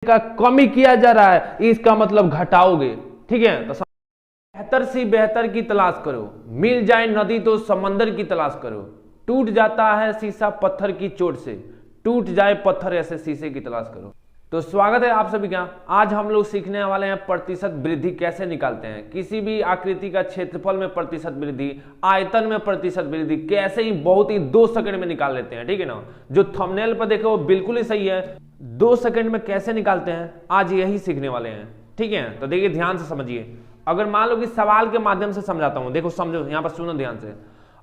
का कमी किया जा रहा है, इसका मतलब घटाओगे। ठीक है, तो बेहतर से बेहतर की तलाश करो, मिल जाए नदी तो समंदर की तलाश करो, टूट जाता है शीशा पत्थर की चोट से, टूट जाए पत्थर ऐसे शीशे की तलाश करो। तो स्वागत है आप सभी का। आज हम लोग सीखने वाले हैं प्रतिशत वृद्धि कैसे निकालते हैं, किसी भी आकृति का क्षेत्रफल में प्रतिशत वृद्धि, आयतन में प्रतिशत वृद्धि कैसे ही बहुत ही 2 सेकंड में निकाल लेते हैं। ठीक है ना, जो थंबनेल पर देखो वो बिल्कुल ही सही है, 2 सेकंड में कैसे निकालते हैं आज यही सीखने वाले हैं। ठीक है, तो देखिए ध्यान से समझिए। अगर मान लो कि सवाल के माध्यम से समझाता हूं, देखो समझो, यहां पर सुनो ध्यान से।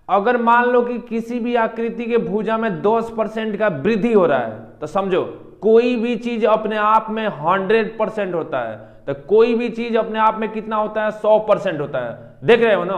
अगर मान लो कि किसी भी आकृति के भुजा में 10% का वृद्धि हो रहा है, तो समझो कोई भी चीज अपने आप में 100% होता है, तो कोई भी चीज अपने आप में कितना होता है, 100% होता है। देख रहे हो ना,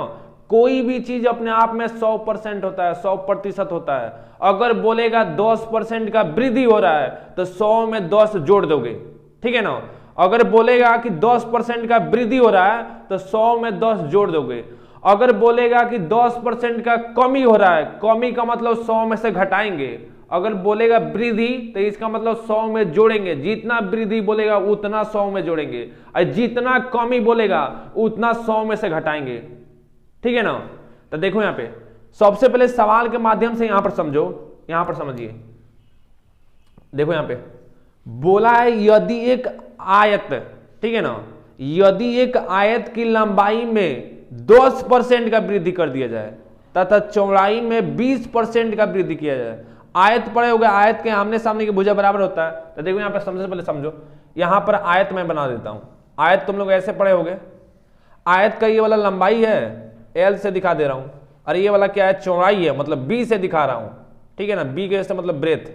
कोई भी चीज अपने आप में 100% होता है, 100% होता है। अगर बोलेगा 10% का वृद्धि हो रहा है तो 100 में 10 जोड़ दोगे। ठीक है ना, अगर बोलेगा कि 10% का वृद्धि हो रहा है तो 100 में 10 जोड़ दोगे। अगर बोलेगा कि 10% का कमी हो रहा है, कमी का मतलब 100 में से घटाएंगे। अगर बोलेगा वृद्धि तो इसका मतलब 100 में जोड़ेंगे, जितना वृद्धि बोलेगा उतना 100 में जोड़ेंगे, और जितना कमी बोलेगा उतना 100 में से घटाएंगे। ठीक है ना, तो देखो यहां पे सबसे पहले सवाल के माध्यम से यहां पर समझो, यहां पर समझिए। देखो यहां पे बोला है यदि एक आयत, ठीक है ना, यदि एक आयत की लंबाई में 10% का वृद्धि कर दिया जाए तथा चौड़ाई में 20% का वृद्धि किया जाए। आयत पड़े हो गए, आयत के आमने सामने की भुजा बराबर होता है। तो देखो यहां पर सबसे पहले समझो, यहां पर आयत मैं बना देता हूं। आयत तुम लोग ऐसे पड़े होगे, आयत का ये वाला लंबाई है, एल से दिखा दे रहा हूं, और ये वाला क्या है, चौड़ाई है, मतलब बी से दिखा रहा हूं। ठीक है ना, बी के से मतलब ब्रेथ।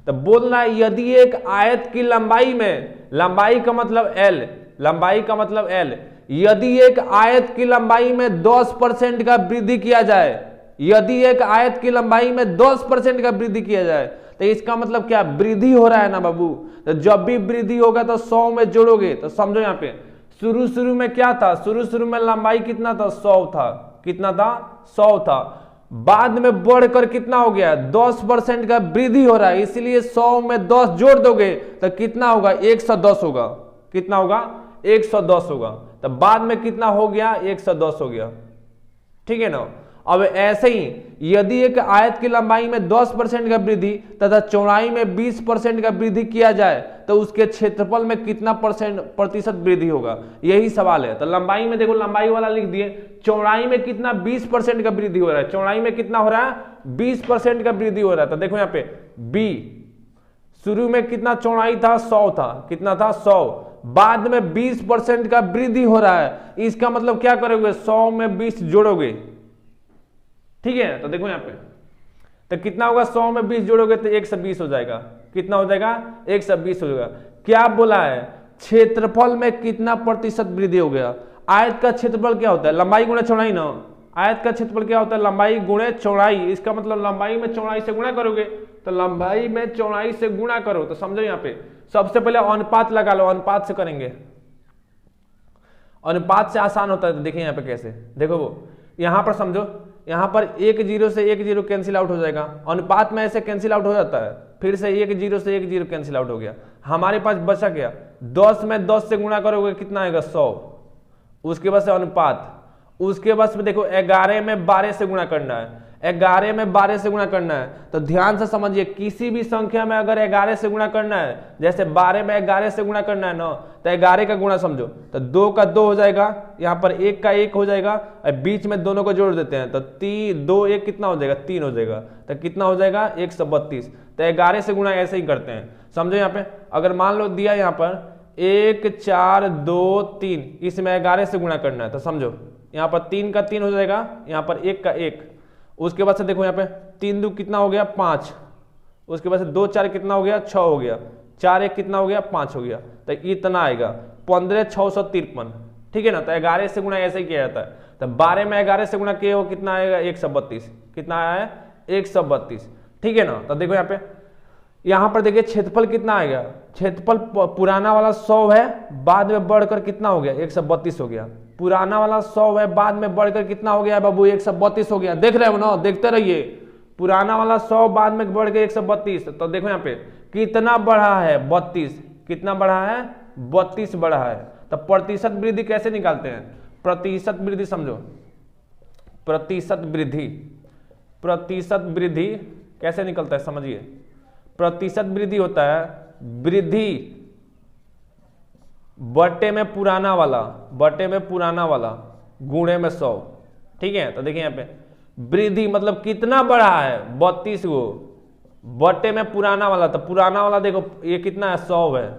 तो बोलना है यदि एक आयत की लंबाई में, लंबाई का मतलब एल, लंबाई का मतलब एल, यदि एक आयत की लंबाई में 10% का वृद्धि किया जाए, यदि एक आयत की लंबाई में 10% का वृद्धि किया जाए, तो इसका मतलब क्या, वृद्धि हो रहा है ना बाबू। तो जब भी वृद्धि होगा तो 100 में जोड़ोगे। तो समझो यहाँ पे शुरू में क्या था, शुरू में लंबाई कितना था, 100 था। कितना था, 100 था। बाद में बढ़कर कितना हो गया, 10% का वृद्धि हो रहा है, इसलिए 100 में 10 जोड़ दोगे तो कितना होगा, 110 होगा। कितना होगा, 110 होगा। तो बाद में कितना हो गया, 110 हो गया। ठीक है ना। अब ऐसे ही यदि एक आयत की लंबाई में 10% का वृद्धि तथा चौड़ाई में 20% का वृद्धि किया जाए तो उसके क्षेत्रफल में कितना प्रतिशत वृद्धि होगा, यही सवाल है। तो लंबाई में देखो, लंबाई वाला लिख दिए, चौड़ाई में कितना 20% का वृद्धि हो रहा है, चौड़ाई में कितना हो रहा है, 20% का वृद्धि हो रहा है। तो देखो यहाँ पे बी, शुरू में कितना चौड़ाई था, 100 था। कितना था, 100। बाद में 20% का वृद्धि हो रहा है, इसका मतलब क्या करोगे, 100 में 20 जोड़ोगे। ठीक है, तो देखो यहां पे तो कितना होगा, 100 में 20 जोड़ोगे तो 120 हो जाएगा। कितना हो जाएगा, 120 हो जाएगा। क्या बोला है, क्षेत्रफल में कितना प्रतिशत वृद्धि हो गया। आयत का क्षेत्रफल क्या होता है, लंबाई गुणे चौड़ाई ना। आयत का क्षेत्रफल क्या होता है, लंबाई गुणे चौड़ाई। इसका मतलब लंबाई में चौड़ाई से गुणा करोगे, तो लंबाई में चौड़ाई से गुणा करो। तो समझो यहाँ पे सबसे पहले अनुपात लगा लो, अनुपात से करेंगे। अनुपात से आसान होता है। तो देखिए यहाँ पे कैसे, देखो वो यहां पर समझो, यहां पर 1 0 से 1 0 कैंसिल आउट हो जाएगा। अनुपात में ऐसे कैंसिल आउट हो जाता है, फिर से 1 0 से 1 0 कैंसिल आउट हो गया। हमारे पास बचा क्या, 10 में 10 से गुणा करोगे कितना आएगा, 100। उसके बाद से अनुपात, उसके बाद में देखो 11 में 12 से गुणा करना है, 11 में 12 से गुणा करना है। तो ध्यान से समझिए, किसी भी संख्या में अगर 11 से गुणा करना है, जैसे 12 में 11 से गुणा करना है ना, तो 11 का गुणा समझो, तो 2 का 2 हो जाएगा, यहाँ पर 1 का 1 हो जाएगा, और बीच में दोनों को जोड़ देते हैं तो 2 1 कितना हो जाएगा, 3 हो जाएगा। तो कितना हो जाएगा, 132। तो 11 से गुणा ऐसे ही करते हैं। समझो यहाँ पे अगर मान लो दिया यहाँ पर 1 4 2 3, इसमें 11 से गुणा करना है, तो समझो यहाँ पर 3 का 3 हो जाएगा, यहाँ पर 1 का 1। उसके बाद से देखो यहाँ पे 3 2 कितना हो गया, 5। उसके बाद से 2 4 कितना हो गया, 6 हो गया। 4 1 कितना हो गया, 5 हो गया। तो इतना आएगा 15 653। ठीक है ना। तो 11 से गुणा ऐसे ही किया जाता है। तो 12 में 11 से गुणा किए हो कितना आएगा, 132। कितना आया है, 132। ठीक है ना। तो देखो यहाँ पे, यहाँ पर देखिए क्षेत्रफल कितना आएगा, क्षेत्रफल पुराना वाला 100 है, बाद में बढ़कर कितना हो गया, 132 हो गया। पुराना वाला 100 है, बाद में बढ़कर कितना हो गया बाबू, 132 हो गया। देख रहे हो ना, देखते रहिए। पुराना वाला 100 बाद में बढ़ के 132। तो देखो यहाँ पे कितना बढ़ा है, 32। कितना बढ़ा है? 32 बढ़ा है। तो प्रतिशत वृद्धि कैसे निकालते हैं? प्रतिशत वृद्धि समझो, प्रतिशत वृद्धि, प्रतिशत वृद्धि कैसे निकलता है समझिए। प्रतिशत वृद्धि होता है वृद्धि बटे में पुराना वाला, बटे में पुराना वाला गुणे में 100। ठीक है, तो देखिए यहाँ पे वृद्धि मतलब कितना बढ़ा है? 32 गो, बटे में पुराना वाला, तो पुराना वाला देखो ये कितना है? 100 है,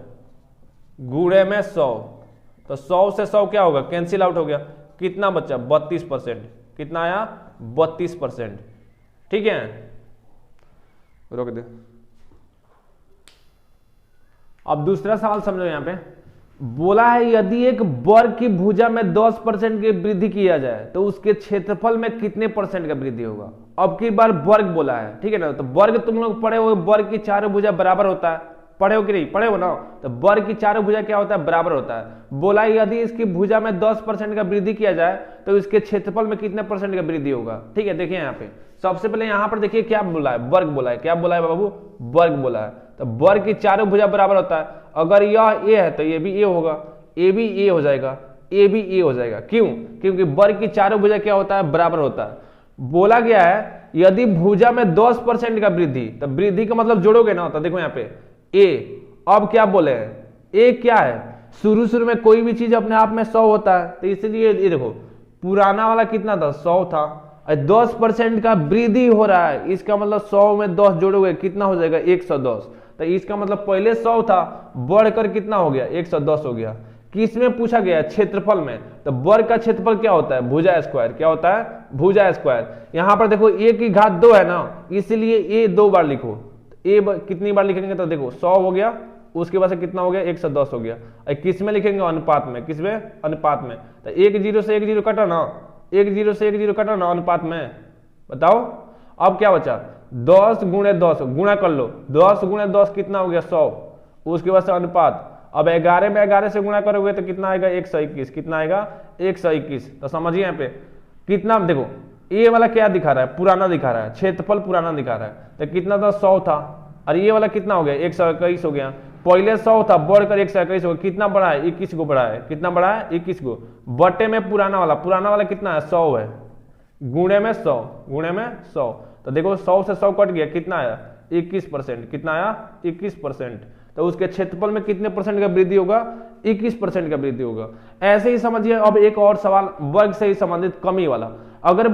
गुणे में 100। तो 100 से 100 क्या होगा? कैंसिल आउट हो गया। कितना बचा? 32%। कितना आया? 32%। ठीक है, रोक दे। अब दूसरा सवाल समझो। यहाँ पे बोला है यदि एक वर्ग की भुजा में 10% की वृद्धि किया जाए तो उसके क्षेत्रफल में कितने परसेंट का वृद्धि होगा? अब की बार वर्ग बोला है, ठीक है ना। तो वर्ग तुम लोग पढ़े हो, वर्ग की चारों भुजा बराबर होता है, पढ़े हो कि नहीं? पढ़े हो ना। तो वर्ग की चारों भुजा क्या होता है? बराबर होता है। बोला यदि इसकी भुजा में 10% का वृद्धि किया जाए तो इसके क्षेत्रफल में कितने परसेंट का वृद्धि होगा? ठीक है, देखिए यहाँ पे सबसे पहले यहाँ पर देखिए क्या बोला है? वर्ग बोला है। क्या बोला है बाबू? वर्ग बोला है। तो वर्ग की चारों भुजा बराबर होता है। अगर यह ए है तो ये भी ए होगा, ए भी ए हो जाएगा, ए भी ए हो जाएगा। क्यों? क्योंकि वर्ग की चारों भुजा क्या होता है? बराबर होता है। बोला गया है यदि भुजा में 10% का वृद्धि, तो वृद्धि का मतलब जोड़ोगे ना। तो देखो यहाँ पे ए, अब क्या बोले हैं? ए क्या है? शुरू में कोई भी चीज अपने आप में 100 होता है, तो इसलिए ये देखो पुराना वाला कितना था? 100 था। 10% का वृद्धि हो रहा है, इसका मतलब 100 में 10 जोड़ोगे कितना हो जाएगा? 110। तो इसका मतलब पहले 100 था, बढ़कर कितना हो गया? 110 हो गया। किसमें पूछा गया? क्षेत्रफल में। तो वर्ग का क्षेत्रफल क्या होता है? भुजा स्क्वायर। क्या होता है? भुजा स्क्वायर। यहां पर देखो ए की घात 2 है ना, इसलिए ए 2 बार लिखो। ए कितनी बार लिखेंगे? तो देखो 100 हो गया, उसके बाद से कितना हो गया? 110 हो गया। किस में लिखेंगे? अनुपात में। किस में? अनुपात में। तो 1 0 से 1 0 कटा ना, 1 0 से 1 0 कटा ना अनुपात में। बताओ अब क्या बचा? 10 गुणे 10 गुणा कर लो, 10 गुणे 10 कितना हो गया? 100। उसके बाद से अनुपात। अब 11 में 11 से गुणा करोगे तो कितना आएगा? 121। कितना आएगा? 121। तो समझिए यहाँ पे कितना, देखो ये वाला क्या दिखा रहा है? पुराना दिखा रहा है, क्षेत्रफल पुराना दिखा रहा है। तो कितना था? 100 था। और ये वाला कितना हो गया? 121 हो गया। पहले 100 था, बढ़कर 121 हो गया। कितना बढ़ा है? 21 को बढ़ा है। कितना बढ़ा है? 21 को। बटे में पुराना वाला, पुराना वाला कितना है? 100 है, गुणे में 100, गुणे में 100। तो देखो 100 से 100 कट गया, कितना आया? 21%। कितना आया? 21%। तो उसके क्षेत्रफल में कितने परसेंट का वृद्धि होगा? 21% का वृद्धि होगा। ऐसे ही समझिए। अब एक और सवाल वर्ग से ही संबंधित, कमी वाला। अगर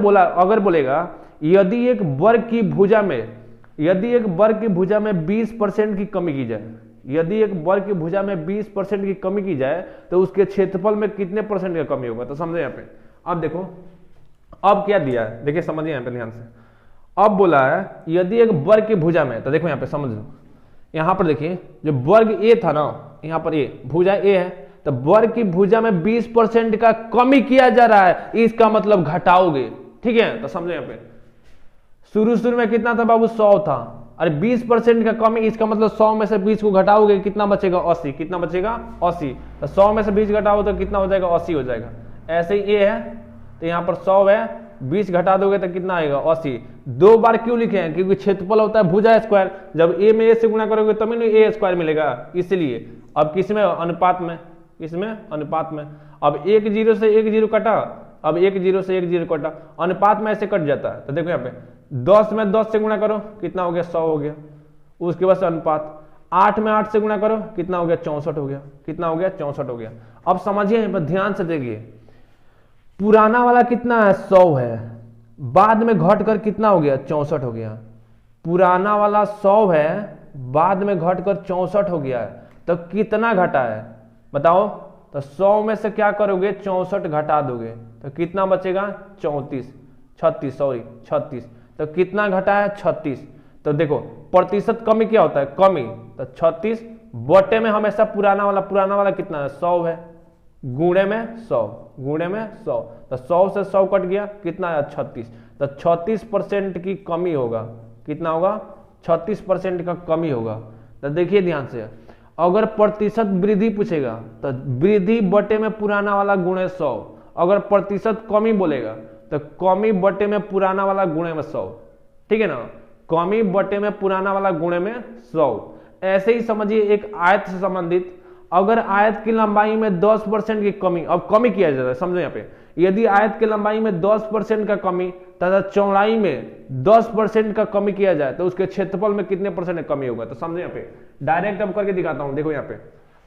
बोलेगा यदि एक वर्ग की भुजा में, यदि एक वर्ग की भुजा में 20% की कमी की जाए, यदि एक वर्ग की भुजा में 20% की कमी की जाए तो उसके क्षेत्रफल में कितने परसेंट का कमी होगा? तो समझे यहाँ पे। अब देखो अब क्या दिया है, देखिए समझिए यहाँ पे ध्यान से। अब बोला है यदि एक वर्ग की भुजा में, तो देखो यहाँ पे समझ लो, यहाँ पर देखिए जो वर्ग ए था ना, यहाँ पर ए भुजा ए है, तो वर्ग की भुजा में 20% का कमी किया जा रहा है, इसका मतलब घटाओगे। ठीक है, तो समझो यहाँ पे शुरू में कितना था बाबू? 100 था। अरे 20% का कमी, इसका मतलब 100 में से 20 को घटाओगे कितना बचेगा? 80। कितना बचेगा? 80। तो 100 में से 20 घटाओ तो कितना हो जाएगा? 80 हो जाएगा। ऐसे ही ए है तो यहाँ पर 100 है, 20 घटा दोगे तो कितना आएगा? 80। 2 बार क्यों लिखे हैं? क्योंकि क्षेत्रफल होता है भुजा स्क्वायर, जब ए में ए से गुणा करोगे तभी तो ए स्क्वायर मिलेगा, इसलिए। अब किसमें? अनुपात में। किसमें? अनुपात में। अब 1 0 से 1 0 कटा, अब 1 0 से 1 0 कटा, अनुपात में ऐसे कट जाता है। तो देखो यहाँ पे 10 में 10 से गुणा करो, कितना हो गया? 100 हो गया। उसके बाद से अनुपात 8 में 8 से गुणा करो, कितना हो गया? 64 हो गया। कितना हो गया? 64 हो गया। अब समझिए यहाँ पर ध्यान से देखिए, पुराना वाला कितना है? 100 है, बाद में घट कर कितना हो गया? 64 हो गया। पुराना वाला 100 है, बाद में घट कर 64 हो गया है, तो कितना घटा है बताओ? तो 100 में से क्या करोगे? 64 घटा दोगे तो कितना बचेगा? 36। तो कितना घटा है? 36। तो देखो प्रतिशत कमी क्या होता है? कमी। तो 36 बटे में हमेशा पुराना वाला कितना है? 100 है, गुणे में 100, गुणे में 100। तो 100 से 100 कट गया, कितना आया? 36। तो 36% की कमी होगा। कितना होगा? 36% का कमी होगा। तो देखिए ध्यान से, अगर प्रतिशत वृद्धि पूछेगा तो वृद्धि बटे में पुराना वाला गुणे 100। अगर प्रतिशत कमी बोलेगा तो कमी बटे में पुराना वाला गुणे में 100। ठीक है ना? कमी बटे में पुराना वाला गुणे में 100। ऐसे ही समझिए एक आयत से संबंधित, अगर आयत की लंबाई में 10% की कमी, अब कमी किया जाता है, समझो यहाँ पे, यदि आयत की लंबाई में 10% का कमी तथा चौड़ाई में 10% का कमी किया जाए तो उसके क्षेत्रफल में कितने परसेंट कमी होगा। तो समझो यहाँ पे डायरेक्ट अब करके दिखाता हूं, देखो यहाँ पे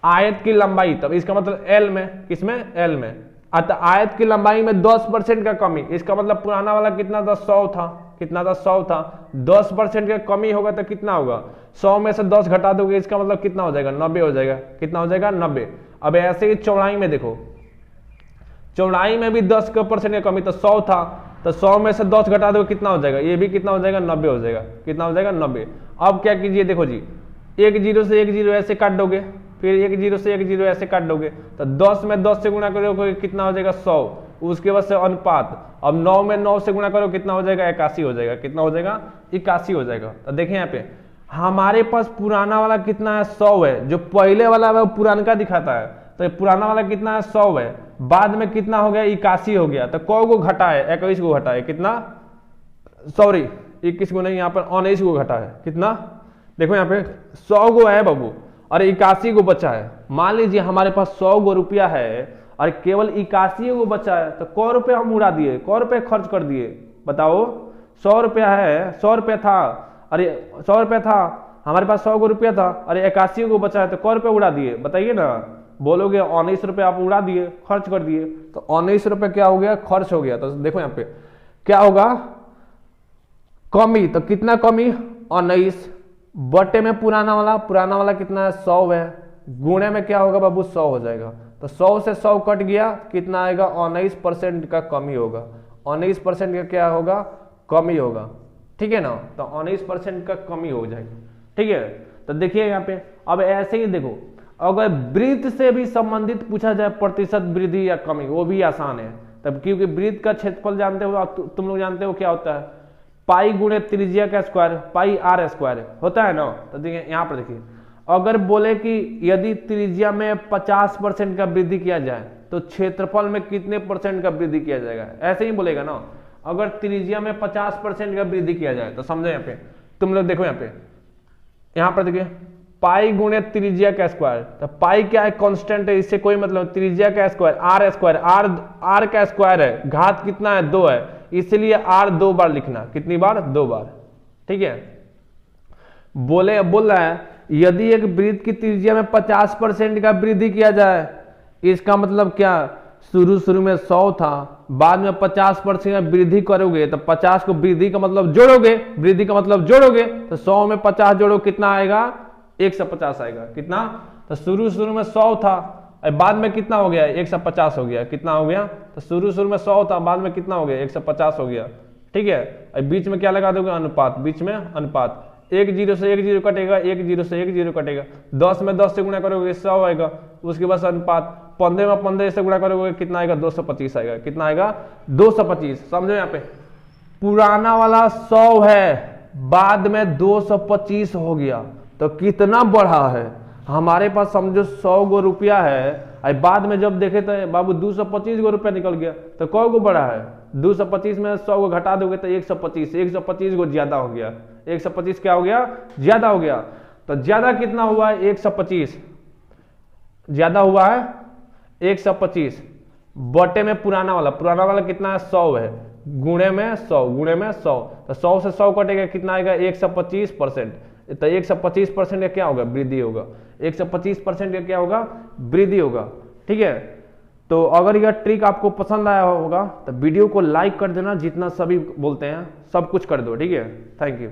आयत की लंबाई, तब इसका मतलब एल में, किसमें, एल में, अतः आयत की लंबाई में 10% का कमी, इसका मतलब पुराना वाला कितना था, 100 था, कितना था, 100 था, 10% का कमी होगा तो कितना होगा, 100 में से 10 घटा दोगे, इसका मतलब कितना हो जाएगा, 90 हो जाएगा, कितना हो जाएगा, 90। अब ऐसे ही चौड़ाई में देखो, चौड़ाई में भी 10% का कमी, तो 100 था, तो 100 में से 10 घटा दोगे कितना हो जाएगा, ये भी कितना हो जाएगा, 90 हो जाएगा, कितना हो जाएगा, 90। अब क्या कीजिए, देखो जी, एक जीरो से एक जीरो ऐसे काट दोगे, फिर एक जीरो से एक जीरो ऐसे काट दोगे, तो 10 में 10 से गुणा करोगे कितना हो जाएगा, 100, उसके बाद से अनुपात, अब 9 में 9 से गुणा करो कितना हो जाएगा, 81 हो जाएगा, कितना हो जाएगा, 81 हो जाएगा। तो देखिए यहाँ पे हमारे पास पुराना वाला कितना है, 100 है, जो पहले वाला है वो पुराना का दिखाता है, तो पुराना वाला कितना है, 100 है, बाद में कितना हो गया, 81 हो गया, तो कौ को घटा है, 21 को घटा है, कितना, सॉरी 21 को नहीं, यहाँ पर 19 को घटा है, कितना, देखो यहाँ पे 100 को है बाबू और 81 को बचा है। मान लीजिए हमारे पास 100 गो रुपया है और केवल 81 को बचा है, तो कै रुपया हम उड़ा दिए, कै रुपये खर्च कर दिए, बताओ, 100 रुपया है, 100 रुपया था, अरे 100 रुपया था हमारे पास, 100 गो रुपया था, अरे 81 को बचा है, तो कै रुपया उड़ा दिए, बताइए ना, बोलोगे 19 रुपये आप उड़ा दिए, खर्च कर दिए, तो 19 रुपये क्या हो गया, खर्च हो गया। तो देखो यहाँ पे क्या होगा, कमी, तो कितना कमी, 19 बटे में पुराना वाला कितना है, 100 है, गुणे में क्या होगा बाबू, 100 हो जाएगा, तो 100 से 100 कट गया, कितना आएगा, 19% का कमी होगा, 19% का क्या होगा, कमी होगा, ठीक है ना, तो 19% का कमी हो जाएगा, ठीक है। तो देखिए यहाँ पे अब ऐसे ही देखो, अगर वृत्त से भी संबंधित पूछा जाए प्रतिशत वृद्धि या कमी, वो भी आसान है, तब क्योंकि वृत्त का क्षेत्रफल जानते हो, तुम लोग जानते हो क्या होता है, पाई गुणे त्रिज्या का स्क्वायर, पाई आर स्क्वायर होता है ना। तो देखिए यहाँ पर देखिए, अगर बोले कि यदि त्रिज्या में 50% का वृद्धि किया जाए तो क्षेत्रफल में कितने परसेंट का वृद्धि किया जाएगा, ऐसे ही बोलेगा ना, अगर त्रिज्या में 50% का वृद्धि किया जाए तो समझो यहाँ पे, तुम लोग देखो यहाँ पर देखिए पाई गुणे त्रिज्या का स्क्वायर, तो पाई क्या है, कांस्टेंट है, इससे कोई मतलब, त्रिज्या का स्क्वायर, आर स्क्वायर, आर का स्क्वायर है, घात कितना है, 2 है, इसलिए आर 2 बार लिखना, कितनी बार, 2 बार, ठीक है। बोल रहा है यदि एक वृत्त की त्रिज्या में 50% का वृद्धि किया जाए, इसका मतलब क्या, शुरू में 100 था, बाद में 50% का वृद्धि करोगे, तो 50 को वृद्धि का मतलब जोड़ोगे, वृद्धि का मतलब जोड़ोगे, तो 100 में 50 जोड़ो, कितना आएगा, 150 आएगा, कितना, तो शुरू में 100 था, बाद में कितना हो गया, 150 हो गया, कितना हो गया, तो शुरू में 100 था, बाद में कितना हो गया, 150 हो गया, ठीक है। अब बीच में क्या लगा दोगे, अनुपात, बीच में अनुपात, 1 जीरो से 1 जीरो कटेगा, 1 जीरो से 1 जीरो कटेगा, 10 में 10 से गुणा करोगे 100 आएगा, उसके बाद अनुपात, 15 में 15 से गुणा करोगे कितना आएगा, 225 आएगा, कितना आएगा, 225। समझो यहाँ पे पुराना वाला 100 है, बाद में 225 हो गया, तो कितना बढ़ा है, हमारे पास समझो 100 गो रुपया है, बाद में जब देखे तो बाबू 225 गो रुपया निकल गया, तो कौ गो बढ़ा है, 225 में 100 को घटा दोगे तो 125 गो ज्यादा हो गया, 125 क्या हो गया, ज्यादा हो गया, तो ज्यादा कितना हुआ है, 125 ज्यादा हुआ है, 125 बटे में पुराना वाला कितना है, 100 है, गुणे में 100, तो 100 से 100 कटेगा, कितना आएगा, 125%, तो 125% का क्या होगा, वृद्धि होगा, 125% का क्या होगा, वृद्धि होगा, ठीक है। तो अगर यह ट्रिक आपको पसंद आया होगा तो वीडियो को लाइक कर देना, जितना सभी बोलते हैं सब कुछ कर दो, ठीक है। Thank you.